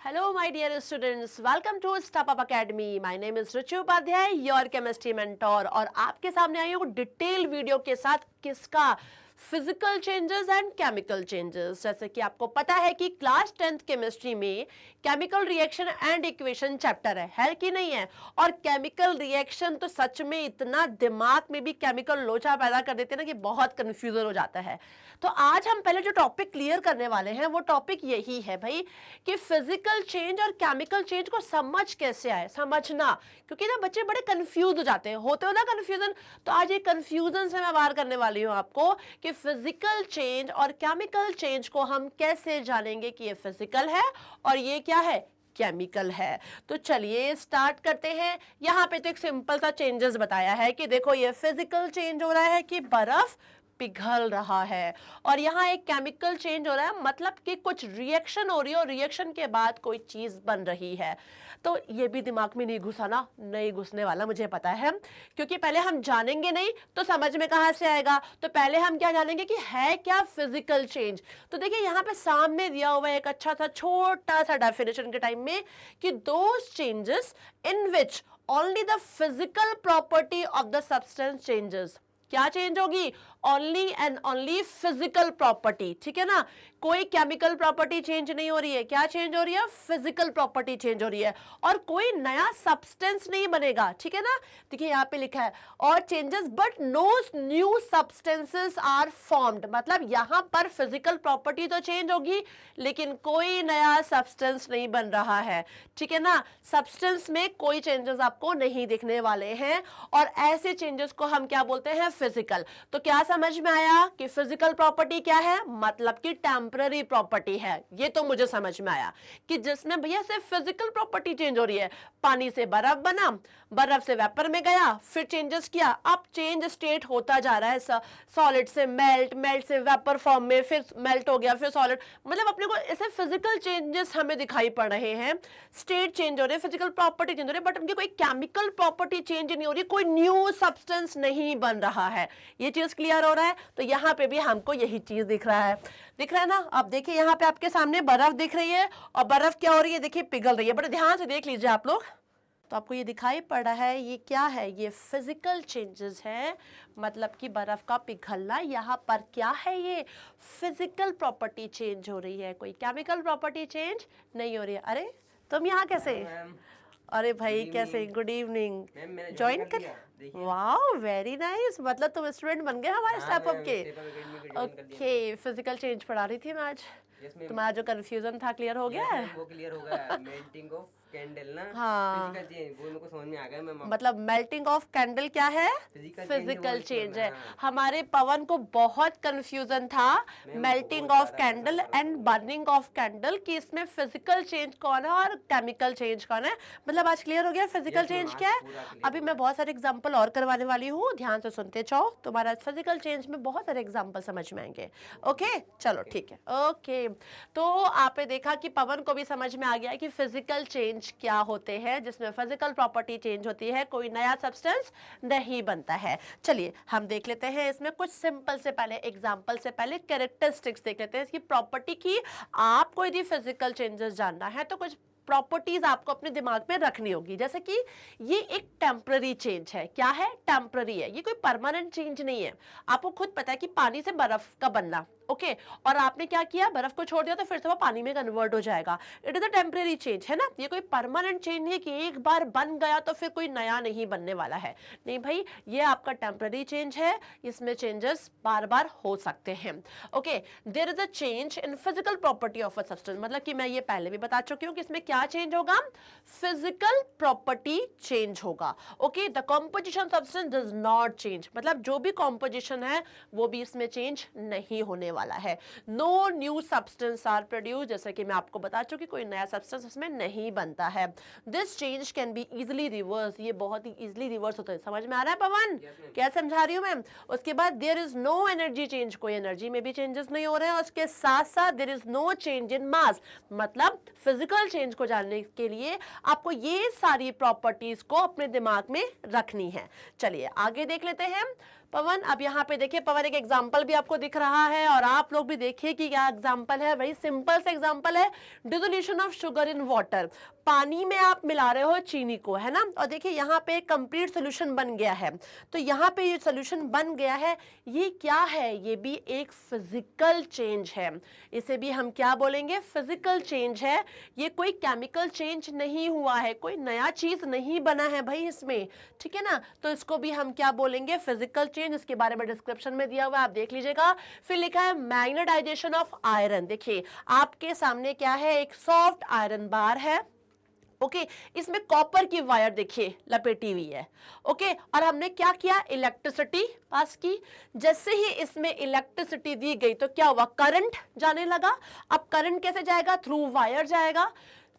Hello, my dear students. Welcome to Step Up Academy. My name is Ruchi Upadhyay, your chemistry mentor. और आपके सामने आई हूँ detail video के साथ किसका physical changes and chemical changes. जैसे कि आपको पता है कि क्लास 10th केमिस्ट्री में chemical reaction and equation chapter है कि नहीं है। और केमिकल रिएक्शन तो सच में इतना दिमाग में भी केमिकल लोचा पैदा कर देते हैं ना कि बहुत कंफ्यूजन हो जाता है। तो आज हम पहले जो टॉपिक क्लियर करने वाले हैं वो टॉपिक यही है भाई कि फिजिकल चेंज और केमिकल चेंज को समझ कैसे आए, समझना, क्योंकि ना बच्चे बड़े कंफ्यूज हो जाते हैं, होते हो ना कंफ्यूजन। तो आज ये कंफ्यूजन से मैं बाहर करने वाली हूँ आपको कि फिजिकल चेंज और केमिकल चेंज को हम कैसे जानेंगे कि ये फिजिकल है और ये क्या है, केमिकल है। तो चलिए स्टार्ट करते हैं। यहाँ पे तो एक सिंपल सा चेंजेस बताया है कि देखो ये फिजिकल चेंज हो रहा है कि बर्फ पिघल रहा है, और यहाँ एक केमिकल चेंज हो रहा है मतलब कि कुछ रिएक्शन हो रही है और रिएक्शन के बाद कोई चीज बन रही है। तो ये भी दिमाग में नहीं घुसा ना, नहीं घुसने वाला, मुझे पता है, क्योंकि पहले हम जानेंगे नहीं तो समझ में कहां से आएगा। तो पहले हम क्या जानेंगे कि है क्या फिजिकल चेंज। तो देखिए यहाँ पे सामने दिया हुआ है एक अच्छा सा छोटा सा डेफिनेशन के टाइम में कि those changes in which only the physical property of the substance changes. क्या चेंज होगी? Only and only physical property, ठीक है ना। कोई केमिकल प्रॉपर्टी चेंज नहीं हो रही है। क्या चेंज हो रही है? फिजिकल प्रॉपर्टी चेंज हो रही है, और कोई नया सब्सटेंस नहीं बनेगा, ठीक है ना। देखिए यहाँ पे लिखा है और changes but no new substances are formed. मतलब यहाँ पर फिजिकल प्रॉपर्टी तो चेंज होगी लेकिन कोई नया सब्सटेंस नहीं बन रहा है, ठीक है ना। सब्सटेंस में कोई चेंजेस आपको नहीं दिखने वाले हैं, और ऐसे चेंजेस को हम क्या बोलते हैं? फिजिकल। तो क्या समझ में आया कि फिजिकल प्रॉपर्टी क्या है? मतलब कि टेम्पररी प्रॉपर्टी है। ये तो मुझे समझ में आया कि जिसमें भैया सिर्फ फिजिकल प्रॉपर्टी चेंज हो रही है। पानी से बर्फ बना, बर्फ से वेपर में गया, फिर चेंजेस किया, अब चेंज स्टेट होता जा रहा है। सॉलिड से मेल्ट, मेल्ट से वेपर फॉर्म में, फिर मेल्ट हो गया, फिर सॉलिड। मतलब अपने को ऐसे फिजिकल चेंजेस हमें दिखाई पड़ रहे हैं। स्टेट चेंज हो रहे हैं, फिजिकल प्रॉपर्टी चेंज हो रही है, बट उनकी कोई केमिकल प्रॉपर्टी चेंज नहीं हो रही, कोई न्यू सब्सटेंस नहीं बन रहा है। ये चीज क्लियर हो रहा है। तो यहाँ पे भी हमको यही चीज दिख रहा है, दिख रहा है ना। अब देखिए यहाँ पे आपके सामने बर्फ दिख रही है, और बर्फ क्या हो रही है? देखिए पिघल रही है। बड़े ध्यान से देख लीजिए आप लोग, तो आपको ये दिखाई पड़ रहा है ये क्या है? ये फिजिकल चेंजेस है, मतलब कि बर्फ का पिघलना। यहाँ पर क्या है? ये फिजिकल प्रॉपर्टी चेंज हो रही है, कोई केमिकल प्रॉपर्टी चेंज नहीं हो रही है। अरे तुम यहाँ कैसे? अरे भाई कैसे? गुड इवनिंग, ज्वाइन कर। वाओ वेरी नाइस, मतलब तुम स्टूडेंट बन गए हमारे स्टेप अप के। ओके, फिजिकल चेंज पढ़ा रही थी मैं आज। तुम्हारा जो कंफ्यूजन था क्लियर हो गया है? वो क्लियर हो गया। मेल्टिंग ऑफ कैंडल ना, हाँ, फिजिकल चेंज वो मेरे को समझ में आ गया। मैं मतलब मेल्टिंग ऑफ कैंडल क्या है? फिजिकल चेंज है। हमारे पवन को बहुत कंफ्यूजन था melting of candle and burning of candle कि इसमें फिजिकल चेंज कौन है और केमिकल चेंज कौन है। मतलब आज क्लियर हो गया फिजिकल चेंज क्या है। अभी मैं बहुत सारे एग्जांपल और करवाने वाली हूँ, ध्यान से सुनते जाओ, तुम्हारा फिजिकल चेंज में बहुत सारे एग्जांपल समझ में आएंगे। ओके चलो ठीक है। ओके, तो आपने देखा कि पवन को भी समझ में आ गया कि फिजिकल चेंज क्या होते हैं, जिसमें फिजिकल प्रॉपर्टी चेंज होती है, कोई नया सब्सटेंस नहीं बनता है। चलिए हम देख लेते हैं इसमें कुछ सिंपल से पहले एग्जांपल से पहले कैरेक्टरिस्टिक्स देख लेते हैं इसकी प्रॉपर्टी की। आपको यदि फिजिकल चेंजेस जानना है तो कुछ प्रॉपर्टीज आपको अपने दिमाग में रखनी होगी। जैसे कि ये एक टेम्पररी चेंज है। क्या है? टेम्पररी है, ये कोई परमानेंट चेंज नहीं है। आपको खुद पता है कि पानी से बर्फ का बनना, ओके, और आपने क्या किया? बर्फ को छोड़ दिया तो फिर से वो पानी में कन्वर्ट हो जाएगा। It is a temporary change, है ना। ये कोई परमानेंट चेंज नहीं है कि एक बार बन गया तो फिर कोई नया नहीं बनने वाला है। नहीं भाई, ये आपका टेम्पररी चेंज है, इसमें चेंजेस बार बार हो सकते हैं। Okay, there is a change in physical property of a substance. मतलब कि मैं ये पहले भी बता चुकी हूँ कि इसमें क्या चेंज होगा? फिजिकल प्रॉपर्टी चेंज होगा। Okay, the composition substance does not change. मतलब जो भी कॉम्पोजिशन है वो भी इसमें चेंज नहीं होने वाला है। No new substance are produce, जैसे कि मैं आपको बता चुकी, कोई नया सब्सटेंस इसमें नहीं बनता है। This change can be easily reverse, ये बहुत ही इजिली रिवर्स होता है। समझ में आ रहा है पवन? क्या समझा रही हूँ मैं? उसके बाद there is no energy change, कोई एनर्जी में भी चेंजेस नहीं हो रहे हैं। उसके साथ साथ there is no change in mass. मतलब फिजिकल चेंज को जानने के लिए आपको ये सारी प्रॉपर्टीज को अपने दिमाग में रखनी है। चलिए आगे देख लेते हैं। पवन अब यहाँ पे देखिए, पवन एक एग्जांपल भी आपको दिख रहा है और आप लोग भी देखिए कि क्या एग्जांपल है। वही सिंपल से एग्जांपल है, dissolution of sugar in water. पानी में आप मिला रहे हो चीनी को, है ना, और देखिए यहाँ पे कंप्लीट सोल्यूशन बन गया है। तो यहाँ पे ये सोल्यूशन बन गया है, ये क्या है, ये भी एक फिजिकल चेंज है। इसे भी हम क्या बोलेंगे, फिजिकल चेंज है। ये कोई केमिकल चेंज नहीं हुआ है, कोई नया चीज नहीं बना है भाई इसमें, ठीक है ना। तो इसको भी हम क्या बोलेंगे, फिजिकल चेंज। इसके बारे में डिस्क्रिप्शन में दिया हुआ है, आप देख लीजिएगा। फिर लिखा है मैग्नेटाइजेशन ऑफ आयरन। देखिए आपके सामने क्या है, एक सॉफ्ट आयरन बार है, ओके इसमें कॉपर की वायर देखिए लपेटी हुई है, ओके और हमने क्या किया, इलेक्ट्रिसिटी पास की। जैसे ही इसमें इलेक्ट्रिसिटी दी गई तो क्या हुआ, करंट जाने लगा। अब करंट कैसे जाएगा, थ्रू वायर जाएगा।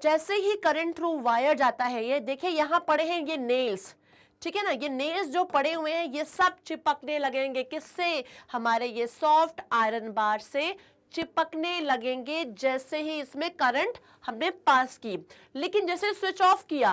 जैसे ही करंट थ्रू वायर जाता है, ये देखिए यहां पड़े हैं ये नेल्स, ठीक है ना, ये नेल्स जो पड़े हुए हैं ये सब चिपकने लगेंगे, किससे, हमारे ये सॉफ्ट आयरन बार से चिपकने लगेंगे जैसे ही इसमें करंट हमने पास की। लेकिन जैसे स्विच ऑफ किया,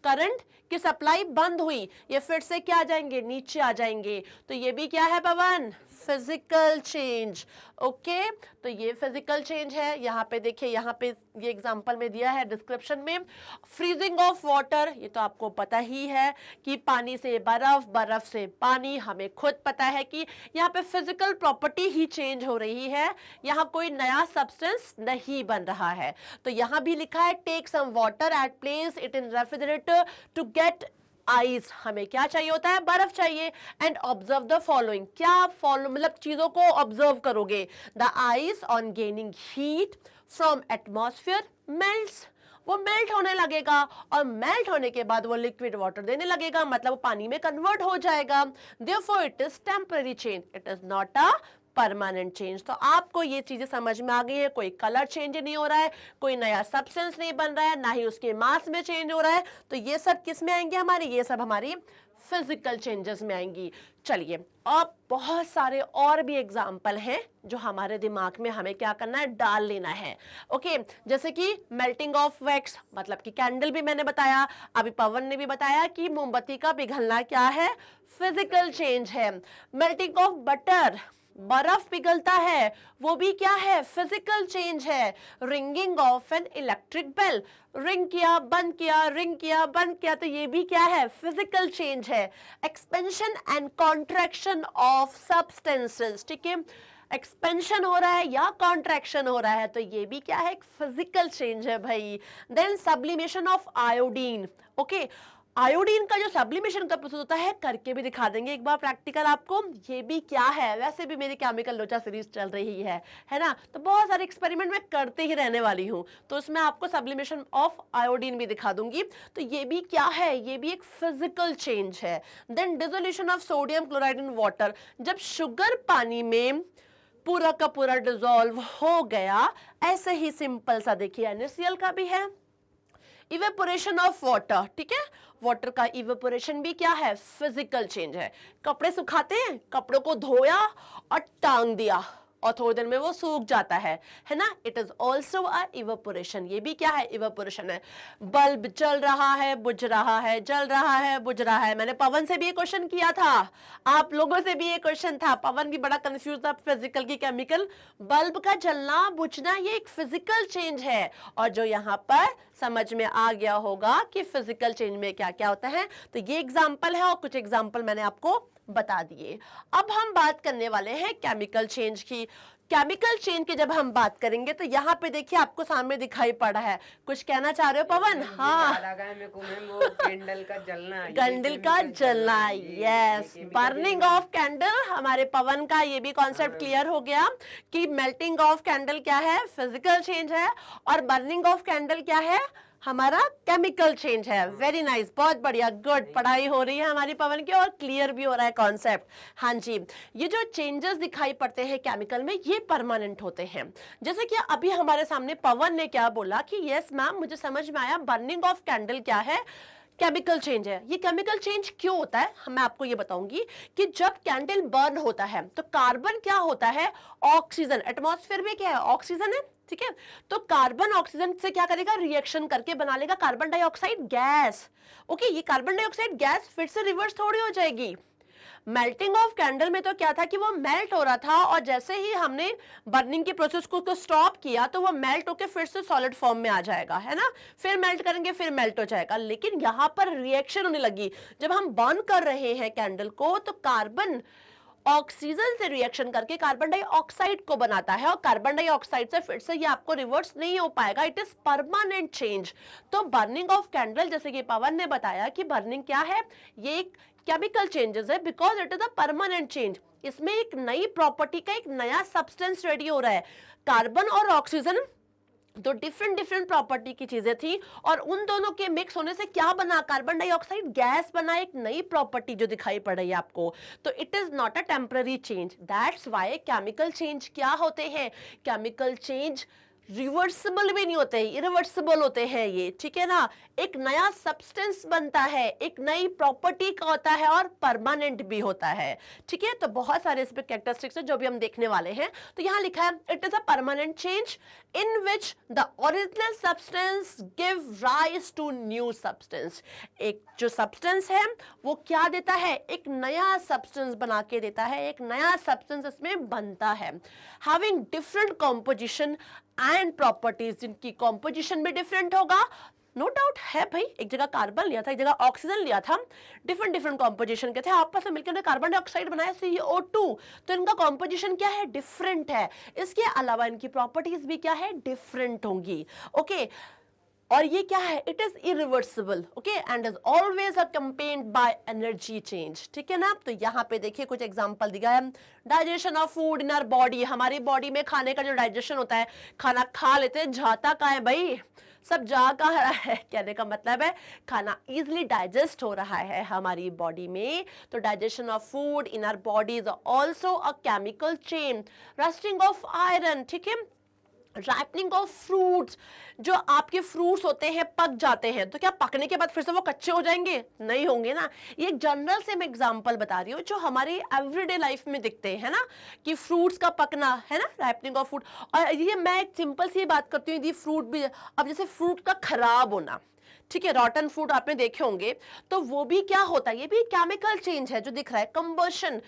करंट की सप्लाई बंद हुई, ये फिर से क्या आ जाएंगे, नीचे आ जाएंगे। तो ये भी क्या है पवन, फिजिकल चेंज, ओके तो ये फिजिकल चेंज है। यहाँ पे देखिए, यहाँ पे ये एग्जांपल में दिया है डिस्क्रिप्शन में, फ्रीजिंग ऑफ वाटर, ये तो आपको पता ही है कि पानी से बर्फ, बर्फ से पानी, हमें खुद पता है कि यहाँ पे फिजिकल प्रॉपर्टी ही चेंज हो रही है, यहाँ कोई नया सब्सटेंस नहीं बन रहा है। तो यहाँ भी लिखा है take some water at place it in refrigerator to get ice, हमें क्या चाहिए होता है, बर्फ चाहिए। एंड ऑब्जर्व द फॉलोइंग, क्या फॉलो मतलब चीजों को ऑब्जर्व करोगे, the ice on gaining heat from atmosphere melts, वो मेल्ट होने लगेगा और मेल्ट होने के बाद वो लिक्विड वाटर देने लगेगा, मतलब वो पानी में कन्वर्ट हो जाएगा। Therefore it is temporary change, it is not a permanent change. तो आपको ये चीजें समझ में आ गई है, कोई कलर चेंज नहीं हो रहा है, कोई नया सब्सटेंस नहीं बन रहा है, ना ही उसके मास में चेंज हो रहा है। तो ये सब किस में आएंगे हमारी, ये सब हमारी फिजिकल चेंजेस में आएंगी। चलिए अब बहुत सारे और भी एग्जाम्पल हैं जो हमारे दिमाग में हमें क्या करना है, डाल लेना है, ओके जैसे कि मेल्टिंग ऑफ वैक्स, मतलब कि कैंडल भी मैंने बताया, अभी पवन ने भी बताया कि मोमबत्ती का पिघलना क्या है, फिजिकल चेंज है। मेल्टिंग ऑफ बटर, बर्फ पिघलता है, वो भी क्या है, फिजिकल चेंज है। Ringing of an electric bell, ring किया बंद किया, रिंग किया बंद किया, तो ये भी क्या है, फिजिकल चेंज है। Expansion and contraction of substances, ठीक है, एक्सपेंशन हो रहा है या कॉन्ट्रैक्शन हो रहा है, तो ये भी क्या है, एक फिजिकल चेंज है भाई। Then sublimation of iodine, okay iodine का जो सब्लिमेशन का प्रोसेस होता है, करके भी दिखा देंगे एक बार प्रैक्टिकल आपको, ये भी क्या है। वैसे भी मेरी केमिकल लोचा सीरीज चल रही है ना, तो बहुत सारे एक्सपेरिमेंट मैं करते ही रहने वाली हूँ, तो उसमें आपको सब्लिमेशन ऑफ आयोडीन भी दिखा दूंगी। तो ये भी क्या है, ये भी एक फिजिकल चेंज है। Then dissolution of sodium chloride in water, जब शुगर पानी में पूरा का पूरा डिसॉल्व हो गया, ऐसे ही सिंपल सा देखिए NaCl का भी है। इवेपोरेशन ऑफ वाटर, ठीक है, वाटर का इवेपोरेशन भी क्या है, फिजिकल चेंज है। कपड़े सुखाते हैं, कपड़ों को धोया और टांग दिया और थोड़ी देर में वो सूख जाता है ना, it is also a evaporation, ये भी क्या है, इवेपोरेशन है। बल्ब जल रहा है, बुझ रहा है, जल रहा है, बुझ रहा है। मैंने पवन से भी ये क्वेश्चन किया था, आप लोगों से भी ये क्वेश्चन था, पवन भी बड़ा कंफ्यूज था, फिजिकल की केमिकल। बल्ब का जलना बुझना ये एक फिजिकल चेंज है, और जो यहाँ पर समझ में आ गया होगा कि फिजिकल चेंज में क्या क्या होता है, तो ये एग्जाम्पल है और कुछ एग्जाम्पल मैंने आपको बता दिए। अब हम बात करने वाले हैं केमिकल चेंज की। केमिकल चेंज की जब हम बात करेंगे तो यहाँ पे देखिए आपको सामने दिखाई पड़ा है, कुछ कहना चाह रहे हो पवन? हाँ, वो कैंडल का जलना, कैंडल का जलना, यस, बर्निंग ऑफ कैंडल। हमारे पवन का ये भी कॉन्सेप्ट क्लियर हो गया कि मेल्टिंग ऑफ कैंडल क्या है, फिजिकल चेंज है, और बर्निंग ऑफ कैंडल क्या है, हमारा केमिकल चेंज है। वेरी नाइस, बहुत बढ़िया, गुड, पढ़ाई हो रही है हमारी पवन की और क्लियर भी हो रहा है कॉन्सेप्ट। हाँ जी, ये जो चेंजेस दिखाई पड़ते हैं केमिकल में, ये परमानेंट होते हैं। जैसे कि अभी हमारे सामने पवन ने क्या बोला कि यस मैम, मुझे समझ में आया, बर्निंग ऑफ कैंडल क्या है, केमिकल चेंज है। ये केमिकल चेंज क्यों होता है, मैं आपको ये बताऊंगी कि जब कैंडल बर्न होता है तो कार्बन क्या होता है, ऑक्सीजन, एटमॉस्फेयर में क्या है, ऑक्सीजन है, ठीक है, तो कार्बन ऑक्सीजन से क्या करेगा, रिएक्शन करके बना लेगा कार्बन डाइऑक्साइड गैस। ओके, ये कार्बन डाइऑक्साइड गैस फिर से रिवर्स थोड़ी हो जाएगी, मेल्टिंग ऑफ कैंडल में तो क्या था कि वो मेल्ट हो रहा था और जैसे ही हमने बर्निंग के प्रोसेस को स्टॉप किया तो वो मेल्ट होकर फिर से सॉलिड फॉर्म में आ जाएगा, है ना, फिर मेल्ट करेंगे फिर मेल्ट हो जाएगा। लेकिन यहां पर रिएक्शन होने लगी, जब हम बर्न कर रहे हैं कैंडल को तो कार्बन ऑक्सीजन से रिएक्शन करके कार्बन डाइऑक्साइड को बनाता है और कार्बन डाइऑक्साइड से फिर से ये आपको रिवर्स नहीं हो पाएगा, इट इज परमानेंट चेंज। तो बर्निंग ऑफ कैंडल, जैसे कि पवन ने बताया कि बर्निंग क्या है, ये एक केमिकल चेंजेस है because it is a permanent change. इसमें एक नई प्रॉपर्टी का एक नया सब्सटेंस रेडी हो रहा है। कार्बन और ऑक्सीजन तो डिफरेंट डिफरेंट प्रॉपर्टी की चीजें थी और उन दोनों के मिक्स होने से क्या बना, कार्बन डाइऑक्साइड गैस बना, एक नई प्रॉपर्टी जो दिखाई पड़ रही है आपको। तो it is not a temporary change, that's why chemical change क्या होते हैं, केमिकल चेंज रिवर्सिबल भी नहीं होते, इरिवर्सिबल होते हैं ये, ठीक है ना। एक नया सब्सटेंस बनता है, एक नई प्रॉपर्टी का होता है और परमानेंट भी होता है, ठीक है। तो बहुत सारे इस पे कैरेक्टरिस्टिक्स है जो भी हम देखने वाले हैं। तो यहाँ लिखा है it is a permanent change in which the original substance give rise to new substance. एक जो सब्सटेंस है वो क्या देता है, एक नया सब्सटेंस बना के देता है, एक नया सब्सटेंस इसमें बनता है, having different composition and properties, जिनकी कॉम्पोजिशन भी डिफरेंट होगा। नो डाउट है भाई, एक जगह कार्बन लिया था, एक जगह ऑक्सीजन लिया था, डिफरेंट डिफरेंट कॉम्पोजिशन के थे, आपस में मिलकर कार्बन डाइऑक्साइड बनाया CO2, तो इनका कॉम्पोजिशन क्या है, डिफरेंट है। इसके अलावा इनकी प्रॉपर्टीज भी क्या है, डिफरेंट होंगी, ओके। और ये क्या है, it is irreversible, okay, and is always accompanied by energy change, ठीक है ना। तो यहाँ पे देखिए कुछ एग्जांपल दिया है, digestion of food in our body, हमारी बॉडी में खाने का जो डाइजेशन होता है, खाना खा लेते हैं, जाता कहाँ है भाई, सब जा कहाँ रहा है, कहने का मतलब है खाना इजिली डाइजेस्ट हो रहा है हमारी बॉडी में। तो digestion of food in our body is also a chemical change, rusting of iron, ठीक है, राइपनिंग ऑफ फ्रूट्स, जो आपके फ्रूट्स होते हैं पक जाते हैं, तो क्या पकने के बाद फिर से वो कच्चे हो जाएंगे, नहीं होंगे ना। ये एक जनरल से मैं एग्जांपल बता रही हूँ जो हमारी एवरीडे लाइफ में दिखते हैं ना, कि फ्रूट्स का पकना है ना, राइपनिंग ऑफ फ्रूट। और ये मैं एक सिंपल सी बात करती हूँ, फ्रूट भी, अब जैसे फ्रूट का खराब होना, ठीक है, रॉटन फूड आपने देखे होंगे, तो वो भी क्या होता है, ये भी केमिकल चेंज है जो दिख रहा है, कंबशन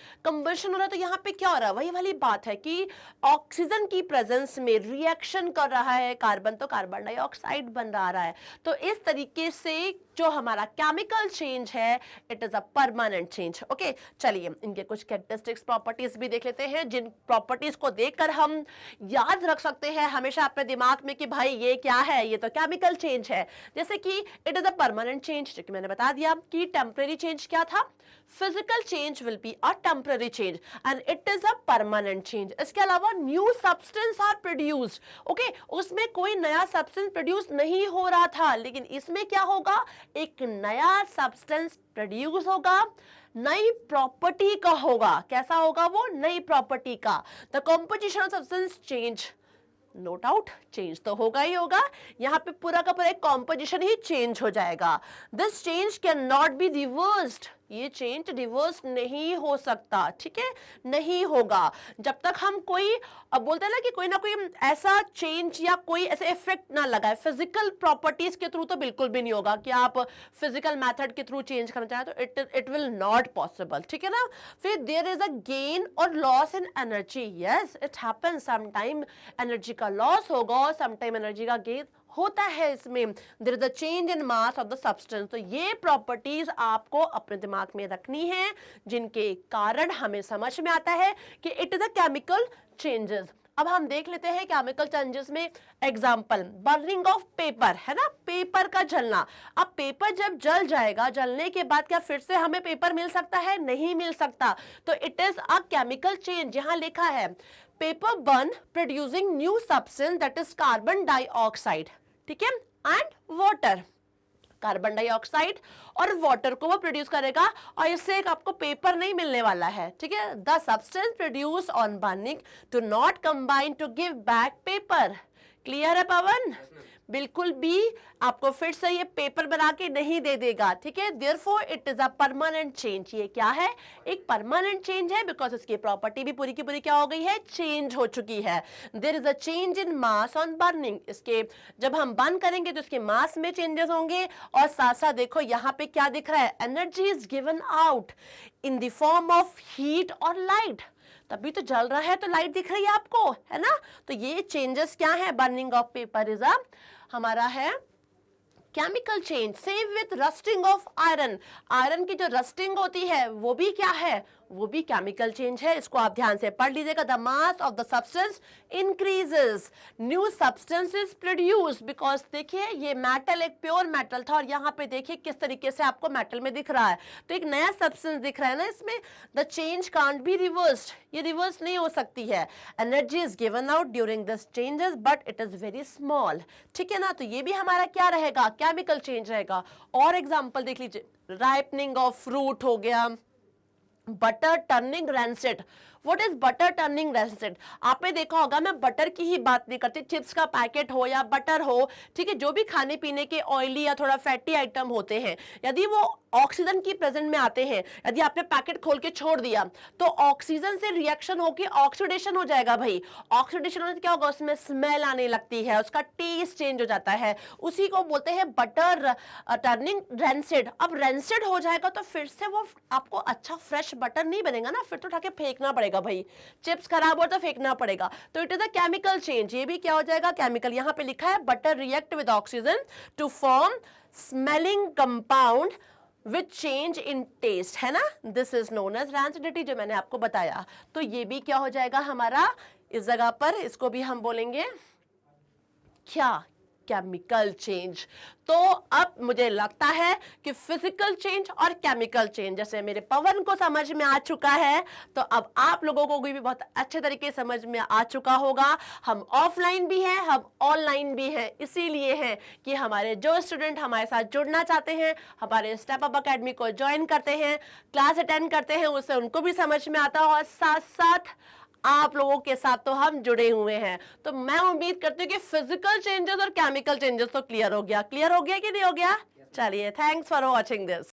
हो रहा है। तो यहाँ पे क्या हो रहा है, वही वाली बात है कि ऑक्सीजन की प्रेजेंस में रिएक्शन कर रहा है कार्बन, तो कार्बन डाइऑक्साइड बन रहा है। तो इस तरीके से जो हमारा केमिकल चेंज है it is a permanent change, okay. चलिए इनके कुछ कैरेक्टरिस्टिक्स प्रॉपर्टीज भी देख लेते हैं, जिन प्रॉपर्टीज को देखकर हम याद रख सकते हैं हमेशा अपने दिमाग में कि भाई ये क्या है, ये तो केमिकल चेंज है। जैसे कि it is a permanent change, जो कि मैंने बता दिया कि टेम्पररी चेंज क्या था, physical change will be a temporary change and it is a permanent change. इसके अलावा new substance are produced, okay, उसमें कोई नया सब्सटेंस प्रोड्यूस नहीं हो रहा था, लेकिन इसमें क्या होगा, एक नया सब्सटेंस प्रोड्यूस होगा, नई प्रॉपर्टी का होगा। कैसा होगा वो, नई प्रॉपर्टी का। The composition of substance change, no doubt change तो होगा ही होगा, यहाँ पे पूरा का पूरा एक कॉम्पोजिशन ही चेंज हो जाएगा। This change can not be reversed, ये चेंज रिवर्स नहीं हो सकता, ठीक है, नहीं होगा जब तक हम कोई, अब बोलते हैं ना कोई ऐसा चेंज या कोई ऐसे इफेक्ट ना लगाए। फिजिकल प्रॉपर्टीज के थ्रू तो बिल्कुल भी नहीं होगा कि आप फिजिकल मेथड के थ्रू चेंज करना चाहें, तो इट विल नॉट पॉसिबल, ठीक है ना। फिर देयर इज अ गेन और loss in energy, yes it happens, sometime energy का लॉस होगा और समटाइम एनर्जी का गेन होता है इसमें। There is a change in mass of the substance. तो ये प्रॉपर्टीज आपको अपने दिमाग में रखनी है, जिनके कारण हमें समझ में आता है कि it is a chemical changes. अब हम देख लेते हैं केमिकल चेंजेस में एग्जांपल, बर्निंग ऑफ पेपर, है ना, पेपर का जलना। अब पेपर जब जल जाएगा, जलने के बाद क्या फिर से हमें पेपर मिल सकता है, नहीं मिल सकता। तो it is a chemical change. यहां लिखा है paper burn producing new substance that is carbon dioxide, ठीक है, एंड वाटर। कार्बन डाइऑक्साइड और वाटर को वो प्रोड्यूस करेगा और इससे एक आपको पेपर नहीं मिलने वाला है, ठीक है। The substance produce on burning to not combine to give back paper. Clear है पवन? बिल्कुल भी आपको फिर से ये पेपर बना के नहीं दे देगा, ठीक है। Therefore it is a permanent change. ये क्या है? एक परमानेंट चेंज है, बिकॉज इसकी प्रॉपर्टी भी पूरी की पूरी क्या हो गई है? चेंज हो चुकी है। There is a change in mass on burning. इसके जब हम बर्न करेंगे तो इसके मास में चेंजेस होंगे, और साथ साथ देखो यहाँ पे क्या दिख रहा है? Energy is given out in the form of heat और लाइट। तभी तो जल रहा है तो लाइट दिख रही है आपको, है ना। तो ये चेंजेस क्या है? Burning of paper is a हमारा है chemical change. Same with rusting of iron. Iron की जो रस्टिंग होती है वो भी क्या है? वो भी केमिकल चेंज है। इसको आप ध्यान से पढ़ लीजिएगा। The mass of the substance increases, new substance is produce. Because देखिए ये मेटल एक प्योर मेटल था, और यहाँ पे देखिए किस तरीके से आपको मेटल में दिख रहा है, तो एक नया सब्सटेंस दिख रहा है ना इसमें। The change can't be reversed, ये रिवर्स नहीं हो सकती है। Energy is given out during this changes but it is very small, ठीक है ना। तो ये भी हमारा क्या रहेगा? केमिकल चेंज रहेगा। और एग्जांपल देख लीजिए, राइपनिंग ऑफ फ्रूट हो गया, butter turning rancid. What is butter turning rancid? आपने देखा होगा, मैं बटर की ही बात नहीं करती, चिप्स का पैकेट हो या बटर हो, ठीक है, जो भी खाने पीने के ऑयली या थोड़ा फैटी आइटम होते हैं, यदि वो ऑक्सीजन की प्रेजेंट में आते हैं, यदि आपने पैकेट खोल के छोड़ दिया तो ऑक्सीजन से रिएक्शन होकर ऑक्सीडेशन हो जाएगा भाई। ऑक्सीडेशन होने से क्या होगा? उसमें स्मेल आने लगती है, उसका टेस्ट चेंज हो जाता है, उसी को बोलते हैं बटर टर्निंग रैंसिड। अब रैंसिड हो जाएगा तो फिर से वो आपको अच्छा फ्रेश बटर नहीं बनेगा ना, फिर तो उठा के फेंकना पड़ेगा भाई। चिप्स खराब हो तो फेंकना पड़ेगा। तो it is a chemical change. ये भी क्या हो जाएगा? केमिकल। यहां पे लिखा है butter react with oxygen to form smelling compound with change in taste, है ना। This is known as rancidity, जो मैंने आपको बताया। तो ये भी क्या हो जाएगा हमारा इस जगह पर? इसको भी हम बोलेंगे क्या? Chemical change. तो अब मुझे लगता है कि फिजिकल चेंज और केमिकल चेंज जैसे मेरे पवन को समझ में आ चुका है, तो अब आप लोगों को भी बहुत अच्छे तरीके से समझ में आ चुका होगा। हम ऑफलाइन भी हैं, हम ऑनलाइन भी हैं, इसीलिए हैं कि हमारे जो स्टूडेंट हमारे साथ जुड़ना चाहते हैं, हमारे स्टेप अप अकेडमी को ज्वाइन करते हैं, क्लास अटेंड करते हैं, उससे उनको भी समझ में आता है, और साथ साथ आप लोगों के साथ तो हम जुड़े हुए हैं। तो मैं उम्मीद करती हूँ कि फिजिकल चेंजेस और केमिकल चेंजेस तो क्लियर हो गया। क्लियर हो गया कि नहीं हो गया? चलिए, थैंक्स फॉर वॉचिंग दिस।